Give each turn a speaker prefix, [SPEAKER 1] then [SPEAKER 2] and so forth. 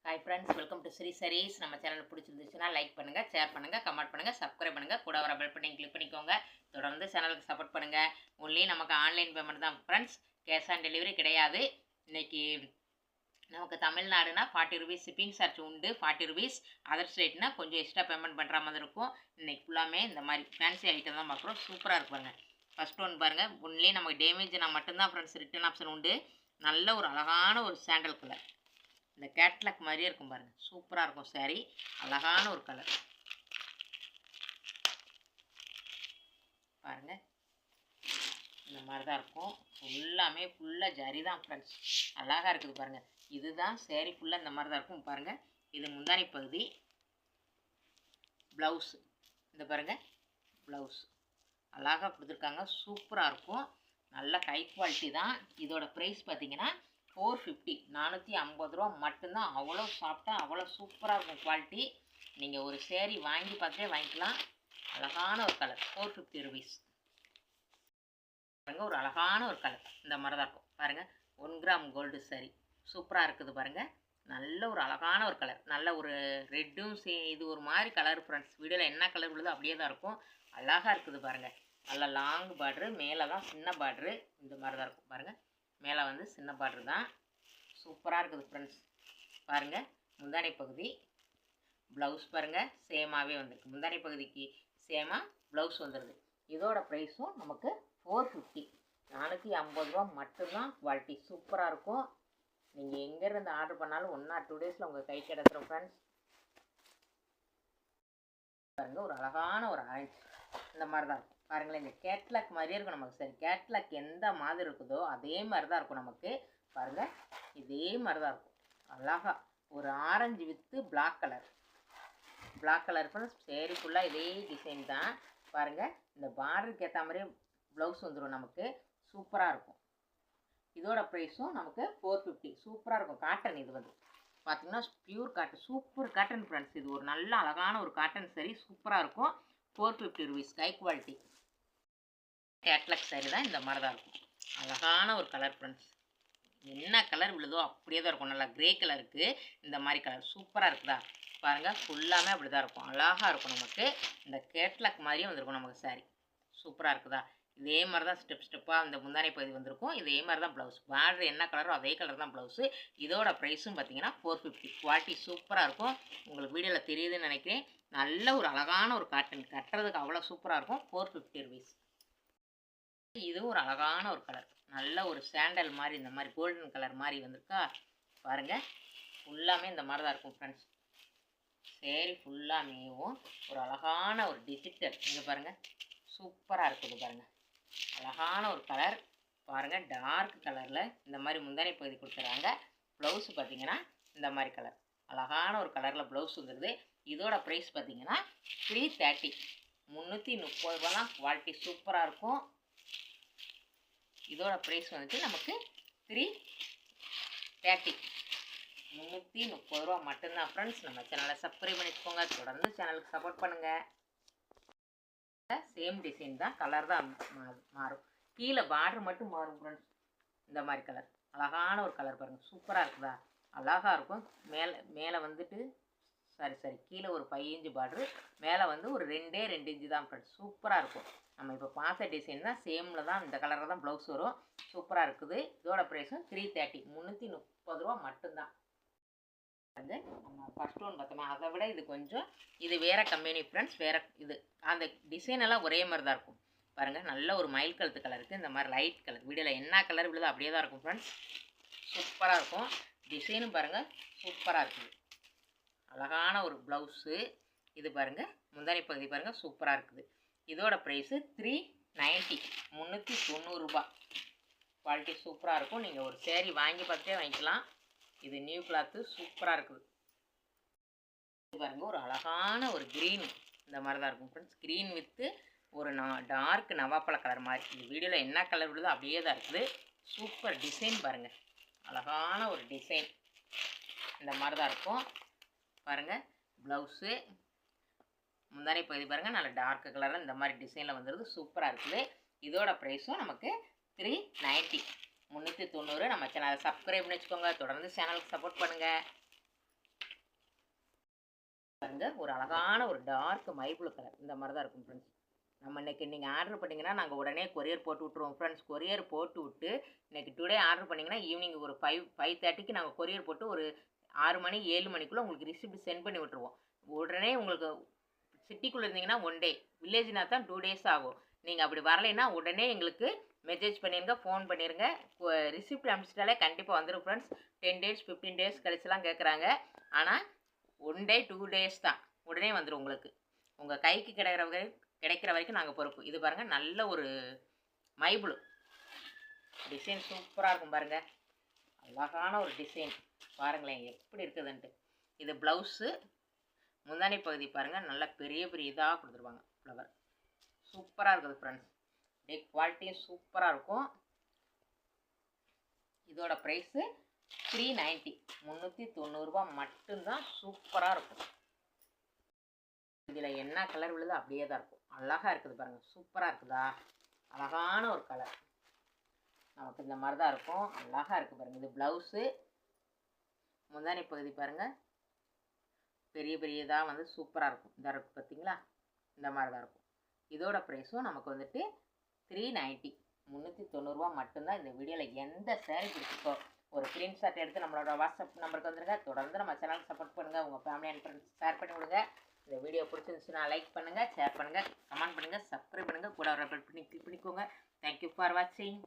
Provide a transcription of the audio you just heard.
[SPEAKER 1] Hi friends, welcome to Sri Sarees. நம்ம channel பிடிச்சிருந்துச்சுன்னா like பண்ணுங்கள், ஷேர் பண்ணுங்கள், கமெண்ட் பண்ணுங்கள், சப்ஸ்கிரைப் பண்ணுங்கள், கூட வர பெல் பட்டன் கிளிக் பண்ணிக்கோங்க. தொடர்ந்து சேனலுக்கு சப்போர்ட் பண்ணுங்கள். ஒன்லி நமக்கு ஆன்லைன் பேமெண்ட் தான் ஃப்ரெண்ட்ஸ், கேஷ் ஆன் டெலிவரி கிடையாது. இன்றைக்கி நமக்கு தமிழ்நாடுனா 40 ருபீஸ் ஷிப்பிங் சார்ஜ் உண்டு, 40 ருபீஸ். அதர் ஸ்டேட்னா கொஞ்சம் எக்ஸ்ட்ரா பேமெண்ட் பண்ணுற மாதிரி இருக்கும். இன்றைக்கி ஃபுல்லாமே இந்த மாதிரி ஃபேன்சி ஐட்டம் தான் பார்க்குறோம். சூப்பராக இருப்பாங்க. ஃபஸ்ட் ஒன் பாருங்கள், ஒன்லி நமக்கு டேமேஜ்னா மட்டும்தான் ஃப்ரெண்ட்ஸ் ரிட்டர்ன் ஆப்ஷன் உண்டு. நல்ல ஒரு அழகான ஒரு சாண்டல் கலர், இந்த கேட்லாக் மாதிரியே இருக்கும் பாருங்கள். சூப்பராக இருக்கும் சாரீ, அழகான ஒரு கலர் பாருங்கள். இந்த மாதிரி தான் இருக்கும். ஃபுல்லாக ஜரி தான் ஃப்ரெண்ட்ஸ், அழகாக இருக்குது பாருங்கள். இதுதான் சாரீ ஃபுல்லாக இந்த மாதிரி தான் இருக்கும் பாருங்கள். இது முந்தானி பகுதி, ப்ளவுஸு இந்த பாருங்கள். ப்ளவுஸ் அழகாக கொடுத்துருக்காங்க, சூப்பராக இருக்கும். நல்ல ஹை குவாலிட்டி தான். இதோட ப்ரைஸ் பார்த்தீங்கன்னா 450, 450 ரூபா மட்டும்தான். அவ்வளோ சாஃப்டாக, அவ்வளோ சூப்பராக இருக்கும் குவாலிட்டி. நீங்கள் ஒரு சேரீ வாங்கி பார்த்துட்டே வாங்கிக்கலாம். அழகான ஒரு கலர், 450 ருபீஸ் பாருங்கள். ஒரு அழகான ஒரு கலர் இந்த மாதிரி தான் இருக்கும் பாருங்கள். 1 கிராம் கோல்டு சாரீ சூப்பராக இருக்குது பாருங்கள். நல்ல ஒரு அழகான ஒரு கலர், நல்ல ஒரு ரெட்டும் இது ஒரு மாதிரி கலர் ஃப்ரெண்ட்ஸ். வீடியோவில் என்ன கலர் உள்ளதோ அப்படியே தான் இருக்கும். அழகாக இருக்குது பாருங்கள். நல்ல லாங் பார்ட்ரு, மேலே தான் சின்ன பார்ட்ரு. இந்த மாதிரி தான் இருக்கும் பாருங்கள். மேலே வந்து சின்ன பார்டர் தான். சூப்பராக இருக்குது ஃப்ரெண்ட்ஸ் பாருங்கள். முந்தானை பகுதி, ப்ளவுஸ் பாருங்கள் சேமாகவே வந்திருக்கு. முந்தானை பகுதிக்கு சேமாக ப்ளவுஸ் வந்துடுது. இதோட ப்ரைஸும் நமக்கு 450, 450 ரூபா மட்டும்தான். குவாலிட்டி சூப்பராக இருக்கும். நீங்கள் எங்கேருந்து ஆர்டர் பண்ணாலும் 1 or 2 டேஸில் உங்கள் கை கிடச்சிரும் ஃப்ரெண்ட்ஸ். பாருங்கள், ஒரு அழகான ஒரு ஆரஞ்சு இந்த மாதிரி தான் இருக்கும் பாருங்களேன். இந்த கேட்லாக் மாதிரியே இருக்கும் நமக்கு. சரி, கேட்லாக் எந்த மாதிரி இருக்குதோ அதே மாதிரி தான் இருக்கும் நமக்கு பாருங்கள். இதே மாதிரி தான் இருக்கும். அழகாக ஒரு orange with black colour, black colour friends. Sari ஃபுல்லாக இதே டிசைன் தான் பாருங்கள். இந்த பார்டருக்கு ஏற்ற மாதிரியே ப்ளவுஸ் வந்துடும் நமக்கு. சூப்பராக இருக்கும். இதோட ப்ரைஸும் நமக்கு 450. சூப்பராக இருக்கும். காட்டன் இது வந்து பார்த்திங்கன்னா pure cotton, super cotton friends. இது ஒரு நல்ல அழகான ஒரு காட்டன் சாரீ, சூப்பராக இருக்கும். 450 rupees, high quality catalogue sari தான். இந்த மாதிரி தான் இருக்கும். அழகான ஒரு கலர் ஃப்ரெண்ட்ஸ். என்ன கலர் விழுதோ அப்படியே தான் இருக்கும். நல்லா கிரே கலருக்கு இந்த மாதிரி கலர் சூப்பராக இருக்குதா பாருங்கள். ஃபுல்லாமே அப்படி தான் இருக்கும். அழகாக இருக்கும் நமக்கு. இந்த கேட்லாக் மாதிரியே வந்திருக்கும் நமக்கு சாரீ. சூப்பராக இருக்குதா. இதே மாதிரி தான் ஸ்டெப் ஸ்டெப்பாக இந்த முந்தானை பகுதி வந்திருக்கும். இதே மாதிரி தான் ப்ளவுஸ். பார்டர் என்ன கலரோ அதே கலர் தான் ப்ளவுஸு. இதோட ப்ரைஸும் பார்த்தீங்கன்னா 450. குவாலிட்டி சூப்பராக இருக்கும். உங்களுக்கு வீடியோவில் தெரியுதுன்னு நினைக்கிறேன். நல்ல ஒரு அழகான ஒரு காட்டன், கட்டுறதுக்கு அவ்வளோ சூப்பராக இருக்கும். 450 ருபீஸ். இதுவும் ஒரு அழகான ஒரு கலர், நல்ல ஒரு சாண்டல் மாதிரி, இந்த மாதிரி கோல்டன் கலர் மாதிரி வந்திருக்கா பாருங்கள். ஃபுல்லாமே இந்த மாதிரி தான் இருக்கும் ஃப்ரெண்ட்ஸ். சேரீ ஃபுல்லாமேவும் ஒரு அழகான ஒரு டிஜிட்டல் இங்கே பாருங்கள். சூப்பராக இருக்குது பாருங்கள். அழகான ஒரு கலர் பாருங்கள். டார்க் கலரில் இந்த மாதிரி முந்தானை பகுதி கொடுத்துறாங்க. ப்ளவுஸு பார்த்தீங்கன்னா இந்த மாதிரி கலர், அழகான ஒரு கலரில் ப்ளவுஸ் வந்துடுது. இதோட ப்ரைஸ் பார்த்தீங்கன்னா 330, 330 ரூபா தான். குவாலிட்டி சூப்பராக இருக்கும். இதோட ப்ரைஸ் வந்துட்டு நமக்கு 330, 330 ரூபா மட்டும்தான் ஃப்ரெண்ட்ஸ். நம்ம சேனலை சப்ஸ்கிரைப் பண்ணிக்கோங்க, தொடர்ந்து சேனலுக்கு சப்போர்ட் பண்ணுங்கள். சேம் டிசைன் தான், கலர் தான் மாறும். கீழே பார்டர் மட்டும் மாறும் ஃப்ரெண்ட்ஸ். இந்த மாதிரி கலர், அழகான ஒரு கலர் பாருங்கள். சூப்பராக இருக்குதா, அழகாக இருக்கும். மேலே வந்துட்டு சரி கீழே ஒரு 5 இன்ச்சு பார்டரு, மேலே வந்து ஒரு 2 இன்ச்சு தான் ஃப்ரெண்ட்ஸ். சூப்பராக இருக்கும். நம்ம இப்போ பார்த்த டிசைன் தான், சேமில் தான், இந்த கலரில் தான் ப்ளவுஸ் வரும். சூப்பராக இருக்குது. இதோட ப்ரைஸும் 330, 330 ரூபா மட்டும்தான். வந்து நம்ம ஃபஸ்ட் ஒன் பார்த்தோமா, அதை விட இது கொஞ்சம், இது வேறு கம்பெனி ஃப்ரெண்ட்ஸ். வேறு இது அந்த டிசைன் எல்லாம் ஒரே மாதிரி தான் இருக்கும் பாருங்கள். நல்ல ஒரு மயில் கழுத்து கலருக்கு இந்த மாதிரி லைட் கலர். வீடியோவில் என்ன கலர் விழுதோ அப்படியே தான் இருக்கும் ஃப்ரெண்ட்ஸ். சூப்பராக இருக்கும். டிசைனும் பாருங்கள் சூப்பராக இருக்குது. அழகான ஒரு ப்ளவுஸு. இது பாருங்கள், முந்தானை பகுதி பாருங்கள், சூப்பராக இருக்குது. இதோட ப்ரைஸு 390, 390 ரூபா. குவாலிட்டி சூப்பராக இருக்கும். நீங்கள் ஒரு சேரீ வாங்கி பார்த்துட்டே வாங்கிக்கலாம். இது நியூ கிளாத்து, சூப்பராக இருக்குது. இது பாருங்கள், ஒரு அழகான ஒரு க்ரீன் இந்த மாதிரி தான் இருக்கும் ஃப்ரெண்ட்ஸ். க்ரீன் வித்து ஒரு டார்க் நவாப்பழ கலர் மாதிரி. இந்த வீடியோவில் என்ன கலர் விடுதோ அப்படியே தான் இருக்குது. சூப்பர் டிசைன் பாருங்கள். அழகான ஒரு டிசைன் இந்த மாதிரி தான் இருக்கும் பாருங்கள். ப்ளவுஸு, முந்தானை பகுதி பாருங்கள், நல்ல டார்க் கலரில் இந்த மாதிரி டிசைனில் வந்துடுது. சூப்பராக இருக்குது. இதோட ப்ரைஸும் நமக்கு 390, 390. நம்ம சேனலை சப்ஸ்கிரைப் பண்ணி வச்சுக்கோங்க, தொடர்ந்து சேனலுக்கு சப்போர்ட் பண்ணுங்கள். பாருங்க ஒரு அழகான ஒரு டார்க் மைப்ளூ கலர் இந்த மாதிரி தான் இருக்கும் ஃப்ரெண்ட்ஸ். நம்ம இன்றைக்கி நீங்கள் ஆர்டர் பண்ணிங்கன்னா நாங்கள் உடனே கொரியர் போட்டு விட்ருவோம் ஃப்ரெண்ட்ஸ். கொரியர் போட்டு விட்டு இன்றைக்கி டுடே ஆர்டர் பண்ணிங்கன்னா ஈவினிங் ஒரு 5:30க்கு நாங்கள் கொரியர் போட்டு ஒரு 6 மணி 7 மணிக்குள்ளே உங்களுக்கு ரிசிப்ட் சென்ட் பண்ணி விட்ருவோம். உடனே உங்களுக்கு சிட்டிக்குள்ளே இருந்தீங்கன்னா 1 டே, வில்லேஜ்னா தான் 2 டேஸ் ஆகும். நீங்கள் அப்படி வரலைன்னா உடனே எங்களுக்கு மெசேஜ் பண்ணிடுங்க, ஃபோன் பண்ணிடுங்க. ரிசிப்ட் அனுப்பிச்சிட்டாலே கண்டிப்பாக வந்துடும் ஃப்ரெண்ட்ஸ். 10 டேஸ் 15 டேஸ் கழிச்சுலாம் கேட்குறாங்க. ஆனால் 1 டே 2 டேஸ் தான், உடனே வந்துடும் உங்களுக்கு. உங்கள் கைக்கு கிடைக்கிற வரைக்கும் நாங்கள் பொறுப்பு. இது பாருங்கள் நல்ல ஒரு மைப்ளூ டிசைன் சூப்பராக இருக்கும் பாருங்கள். அழகான ஒரு டிசைன் பாருங்களேன் எப்படி இருக்குதுன்ட்டு. இது ப்ளவுஸு. முந்தானி பகுதி பாருங்கள் நல்லா பெரிய பெரிய இதாக கொடுத்துருவாங்க ஃப்ளவர். சூப்பராக இருக்குது ஃப்ரெண்ட்ஸ். டே குவாலிட்டியும் சூப்பராக இருக்கும். இதோட ப்ரைஸு 390, 390 ரூபா மட்டும்தான். சூப்பராக இருக்கும். இதில் என்ன கலர் விழுதோ அப்படியே தான் இருக்கும். அழகாக இருக்குது பாருங்கள். சூப்பராக இருக்குதா? அழகான ஒரு கலர். நமக்கு இந்த மாதிரி தான் இருக்கும். அழகாக இருக்குது பாருங்கள். இது ப்ளவுஸு. முந்தானி பகுதி பாருங்கள் பெரிய பெரிய இதாக வந்து சூப்பராக இருக்கும். இதாக இருக்குது பார்த்தீங்களா? இந்த மாதிரி தான் இருக்கும். இதோட ப்ரைஸும் நமக்கு வந்துட்டு 390, 390 ரூபா மட்டும்தான். இந்த வீடியோவில் எந்த சேரீ பிடிச்சிக்கோ ஒரு ஸ்க்ரீன்ஷாட் எடுத்து நம்மளோட வாட்ஸ்அப் நம்பருக்கு வந்துடுங்க. தொடர்ந்து நம்ம சேனல் சப்போர்ட் பண்ணுங்கள். உங்கள் ஃபேமிலி அண்ட் ஃப்ரெண்ட்ஸ் ஷேர் பண்ணி விடுங்க. இந்த வீடியோ பிடிச்சிருந்துச்சுன்னா லைக் பண்ணுங்கள், ஷேர் பண்ணுங்கள், கமெண்ட் பண்ணுங்கள், சப்ஸ்கிரைப் பண்ணுங்கள், கூட ஒரு பெல் பண்ணி கிளிக் பண்ணிக்கோங்க. தேங்க்யூ ஃபார் வாட்சிங்.